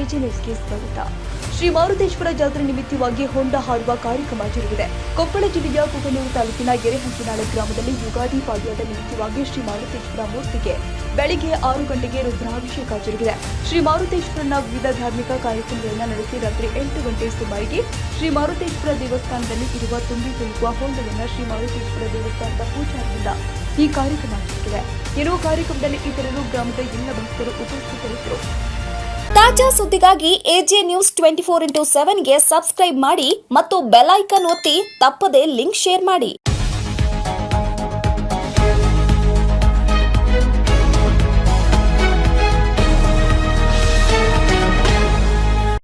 AJ ನ್ಯೂಸ್ಗೆ ಸ್ವಾಗತ. ಶ್ರೀ ಮಾರುತೇಶ್ವರ ಜಾತ್ರೆ ನಿಮಿತ್ತವಾಗಿ ಹೊಂಡ ಹಾರುವ ಕಾರ್ಯಕ್ರಮ ಜರುಗಿದೆ. ಕೊಪ್ಪಳ ಜಿಲ್ಲೆಯ ಕುಕನೂರು ತಾಲೂಕಿನ ಎರೆಹಂಚಿನಾಳ ಗ್ರಾಮದಲ್ಲಿ ಯುಗಾದಿ ಪಾಡ್ಯದ ನಿಮಿತ್ತವಾಗಿ ಶ್ರೀ ಮಾರುತೇಶ್ವರ ಮೂರ್ತಿಗೆ ಬೆಳಿಗ್ಗೆ 6 ಗಂಟೆಗೆ ರುದ್ರಾಭಿಷೇಕ ಜರುಗಿದೆ. ಶ್ರೀ ಮಾರುತೇಶ್ವರನ ವಿವಿಧ ಧಾರ್ಮಿಕ ಕಾರ್ಯಕ್ರಮಗಳನ್ನು ನಡೆಸಿ ರಾತ್ರಿ 8 ಗಂಟೆ ಸುಮಾರಿಗೆ ಶ್ರೀ ಮಾರುತೇಶ್ವರ ದೇವಸ್ಥಾನದಲ್ಲಿ ಇರುವ ತುಂಬಿ ತುಳುಕುವ ಹೊಂಡವನ್ನು ಶ್ರೀ ಮಾರುತೇಶ್ವರ ದೇವಸ್ಥಾನದ ಪೂಜಾರಿಯಿಂದ ಈ ಕಾರ್ಯಕ್ರಮ ಜರುಗಿದೆ. ಇರುವ ಕಾರ್ಯಕ್ರಮದಲ್ಲಿ ಇತರರು ಗ್ರಾಮದ ಎಲ್ಲ ಭಕ್ತರು ಉಪಸ್ಥಿತರಿದ್ದರು. ತಾಜಾ ಸುದ್ದಿಗಾಗಿ ಎಜೆ ನ್ಯೂಸ್ 24x7ಗೆ ಸಬ್ಸ್ಕ್ರೈಬ್ ಮಾಡಿ ಮತ್ತು ಬೆಲ್ ಐಕಾನ್ ಒತ್ತಿ ತಪ್ಪದೇ ಲಿಂಕ್ ಶೇರ್ ಮಾಡಿ.